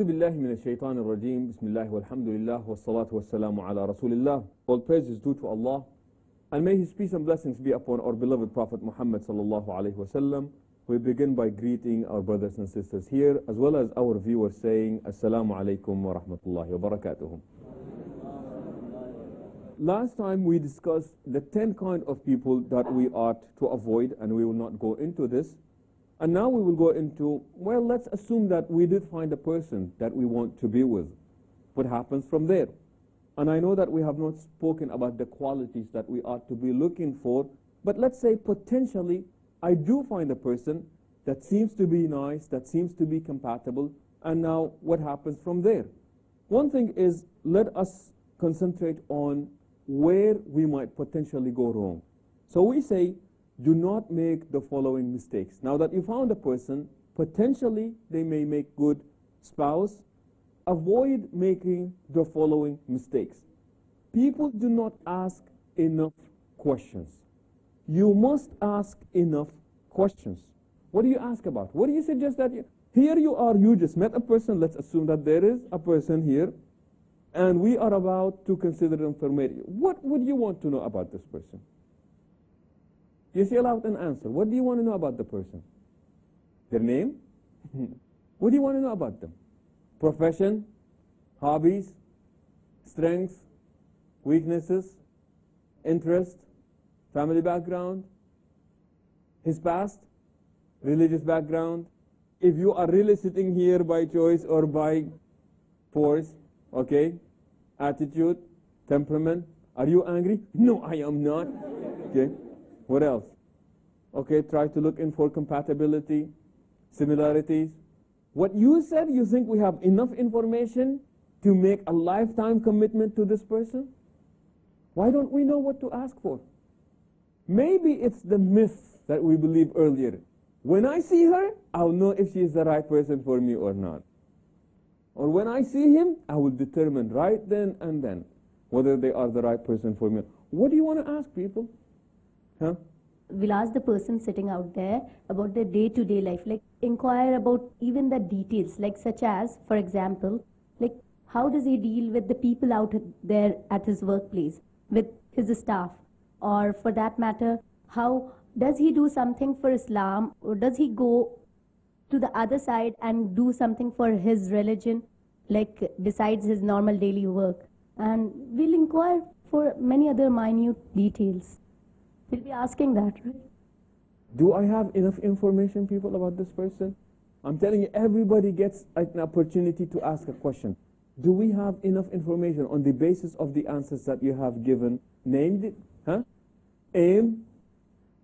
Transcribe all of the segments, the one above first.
أعوذ بالله من الشيطان الرجيم بسم الله والحمد لله والصلاة والسلام على رسول الله. All praise is due to Allah, and may His peace and blessings be upon our beloved Prophet Muhammad sallallahu alaihi wasallam. We begin by greeting our brothers and sisters here, as well as our viewers, saying Assalamu alaikum wa rahmatullahi wa barakatuh. Last time we discussed the 10 kind of people that we ought to avoid, and we will not go into this. And now we will go into, well, let's assume that we did find a person that we want to be with. What happens from there? And I know that we have not spoken about the qualities that we ought to be looking for, but let's say potentially I do find a person that seems to be nice, that seems to be compatible, and now what happens from there? One thing is, let us concentrate on where we might potentially go wrong. So we say, do not make the following mistakes. Now that you found a person, potentially they may make good spouse. Avoid making the following mistakes. People do not ask enough questions. You must ask enough questions. What do you ask about? What do you suggest that here you are, you just met a person. Let's assume that there is a person here, and we are about to consider them for marriage. What would you want to know about this person? You say out an answer. What do you want to know about the person? Their name? What do you want to know about them? Profession? Hobbies? Strengths? Weaknesses? Interest? Family background? His past? Religious background? If you are really sitting here by choice or by force, okay? Attitude? Temperament? Are you angry? No, I am not. Okay? What else? Okay, try to look in for compatibility, similarities. What you said, you think we have enough information to make a lifetime commitment to this person? Why don't we know what to ask for? Maybe it's the myth that we believed earlier. When I see her, I'll know if she is the right person for me or not. Or when I see him, I will determine right then and then whether they are the right person for me. What do you want to ask people? Huh? We'll ask the person sitting out there about their day-to-day life, like inquire about even the details, like such as, for example, like how does he deal with the people out there at his workplace, with his staff, or for that matter, how does he do something for Islam, or does he go to the other side and do something for his religion, like besides his normal daily work. And we'll inquire for many other minute details. We'll be asking that, right? Do I have enough information, people, about this person? I'm telling you, everybody gets an opportunity to ask a question. Do we have enough information on the basis of the answers that you have given? Named it? Huh? Aim?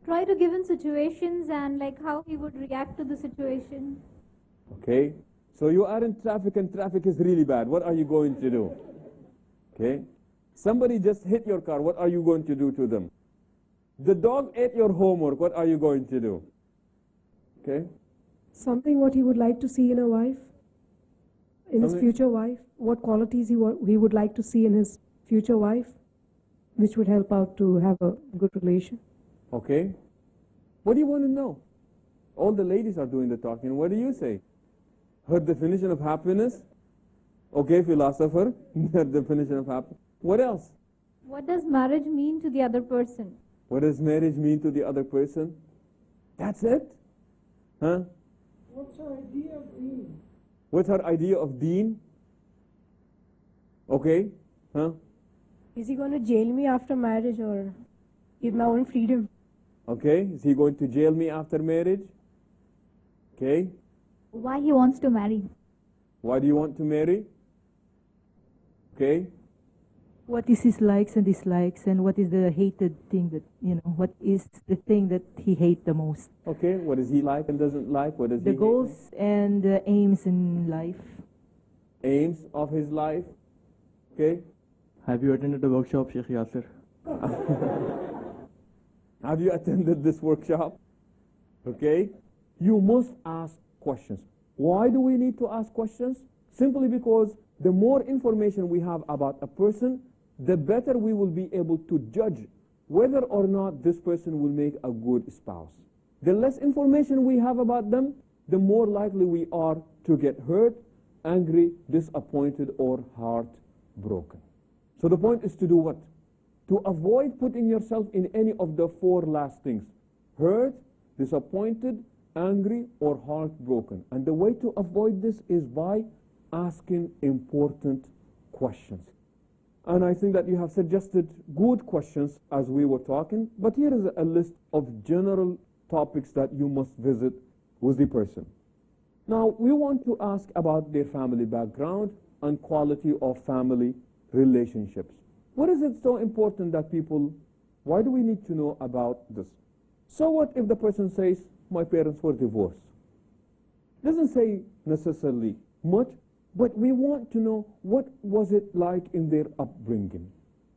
Try to give him situations and like how he would react to the situation. Okay. So you are in traffic and traffic is really bad. What are you going to do? Okay. Somebody just hit your car. What are you going to do to them? The dog ate your homework. What are you going to do? Okay? Something what he would like to see in a wife, in his future wife. What qualities he would like to see in his future wife, which would help out to have a good relation. Okay? What do you want to know? All the ladies are doing the talking. What do you say? Her definition of happiness? Okay, philosopher. Her definition of happiness. What else? What does marriage mean to the other person? What does marriage mean to the other person? That's it? Huh? What's her idea of deen? What's her idea of deen? Okay? Huh? Is he going to jail me after marriage or give my own freedom? Okay? Is he going to jail me after marriage? Okay? Why he wants to marry? Why do you want to marry? Okay? What is his likes and dislikes, and what is the hated thing that, what is the thing that he hates the most? Okay, what does he like and doesn't like? What does he The goals and the aims in life. Aims of his life? Okay? Have you attended the workshop, Sheikh Yassir? Have you attended this workshop? Okay? You must ask questions. Why do we need to ask questions? Simply because the more information we have about a person, the better we will be able to judge whether or not this person will make a good spouse. The less information we have about them, the more likely we are to get hurt angry, disappointed, or heartbroken. So the point is to do what? To avoid putting yourself in any of the four last things: hurt, disappointed, angry, or heartbroken. And the way to avoid this is by asking important questions. And I think that you have suggested good questions as we were talking, but here is a list of general topics that you must visit with the person. Now, we want to ask about their family background and quality of family relationships. What is it so important that people, why do we need to know about this? So what if the person says, my parents were divorced? Doesn't say necessarily much, but we want to know what was it like in their upbringing.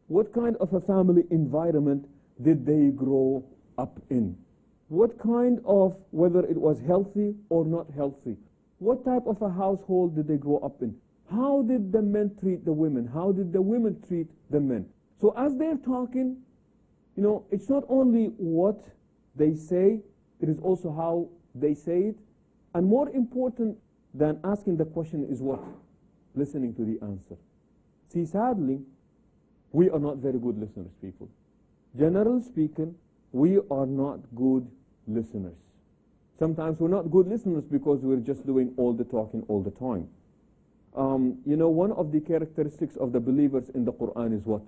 What kind of a family environment did they grow up in? What kind of, whether it was healthy or not healthy, what type of a household did they grow up in? How did the men treat the women? How did the women treat the men? So as they're talking, you know, it's not only what they say, it is also how they say it. And more important than asking the question is what? Listening to the answer. See, sadly, we are not very good listeners, people. Generally speaking, we are not good listeners. Sometimes we're not good listeners because we're just doing all the talking all the time. You know, one of the characteristics of the believers in the Quran is what?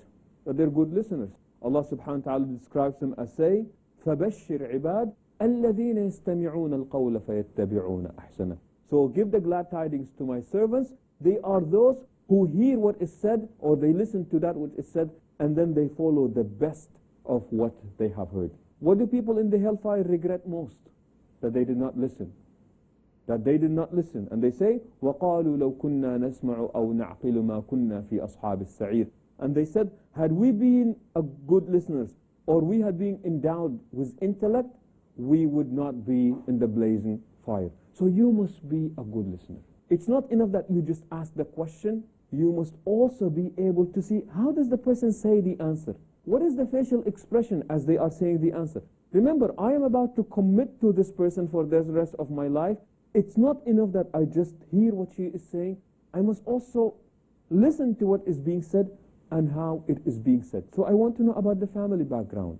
That they're good listeners. Allah subhanahu wa ta'ala describes them as saying, فَبَشِّرْ عِبَادٍ الَّذِينَ يَسْتَمِعُونَ الْقَوْلَ فَيَتَّبِعُونَ أَحْسَنَهُ. So give the glad tidings to my servants. They are those who hear what is said, or they listen to that which is said, and then they follow the best of what they have heard. What do people in the hellfire regret most? That they did not listen. That they did not listen. And they say, وَقَالُوا لَوْ كُنَّا نَسْمَعُ أَوْ نَعْقِلُ مَا كُنَّا فِي أَصْحَابِ السَّعِيرِ. And they said, had we been a good listeners, or we had been endowed with intellect, we would not be in the blazing fire. So you must be a good listener. It's not enough that you just ask the question. You must also be able to see, how does the person say the answer? What is the facial expression as they are saying the answer? Remember, I am about to commit to this person for the rest of my life. It's not enough that I just hear what she is saying. I must also listen to what is being said and how it is being said. So I want to know about the family background.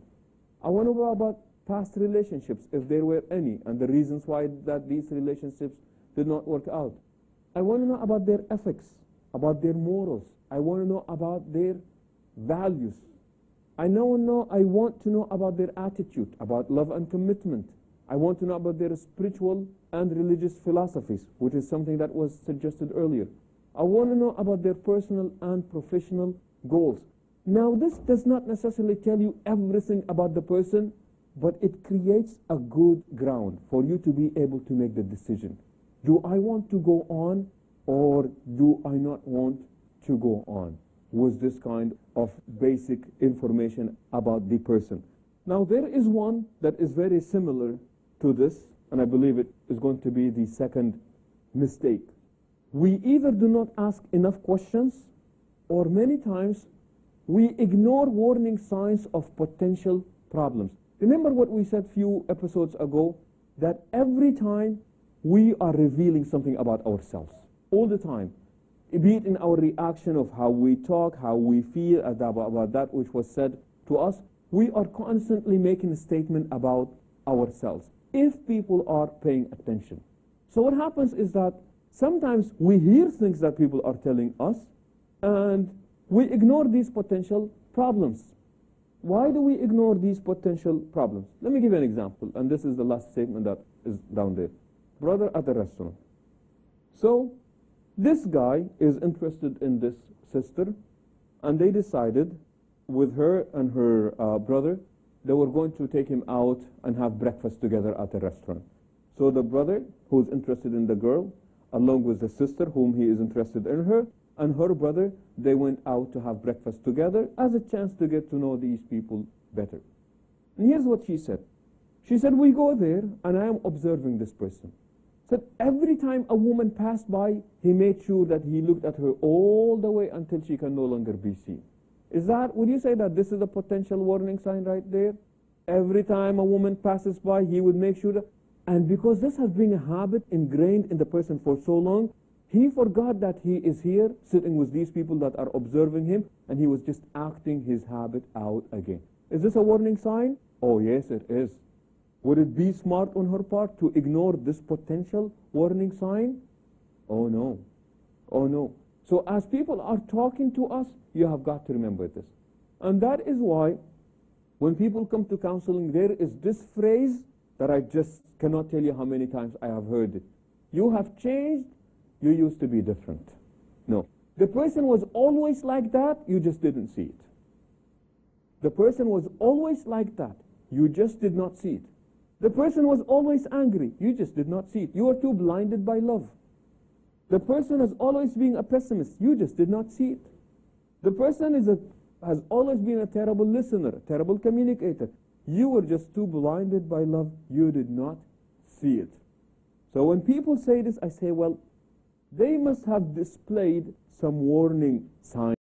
I want to know about past relationships, if there were any, and the reasons why that these relationships did not work out. I want to know about their ethics, about their morals. I want to know about their values. I want to know about their attitude, about love and commitment. I want to know about their spiritual and religious philosophies, which is something that was suggested earlier. I want to know about their personal and professional goals. Now, this does not necessarily tell you everything about the person, but it creates a good ground for you to be able to make the decision. Do I want to go on, or do I not want to go on with this kind of basic information about the person? Now, there is one that is very similar to this, and I believe it is going to be the second mistake. We either do not ask enough questions, or many times we ignore warning signs of potential problems. Remember what we said a few episodes ago, that every time we are revealing something about ourselves, all the time, be it in our reaction of how we talk, how we feel about that which was said to us, we are constantly making a statement about ourselves, if people are paying attention. So what happens is that sometimes we hear things that people are telling us, and we ignore these potential problems. Why do we ignore these potential problems? Let me give you an example, and this is the last statement that is down there. Brother at a restaurant. So this guy is interested in this sister, and they decided with her and her brother, they were going to take him out and have breakfast together at a restaurant. So the brother, who's interested in the girl, along with the sister, whom he is interested in her, and her brother, they went out to have breakfast together as a chance to get to know these people better. And here's what she said. She said, we go there, and I am observing this person. Said every time a woman passed by, he made sure that he looked at her all the way until she can no longer be seen. Would you say that this is a potential warning sign right there? Every time a woman passes by, he would make sure that, and because this has been a habit ingrained in the person for so long, He forgot that he is here sitting with these people that are observing him, and he was just acting his habit out again. Is this a warning sign? Oh yes, it is. Would it be smart on her part to ignore this potential warning sign? Oh no. Oh no. So as people are talking to us, you have got to remember this. And that is why when people come to counseling, there is this phrase that I just cannot tell you how many times I have heard it. You have changed, you used to be different. No. The person was always like that, you just didn't see it. The person was always like that, you just did not see it. The person was always angry, you just did not see it. You were too blinded by love. The person has always been a pessimist, you just did not see it. The person has always been a terrible listener, a terrible communicator. You were just too blinded by love, you did not see it. So when people say this, I say, well, they must have displayed some warning signs.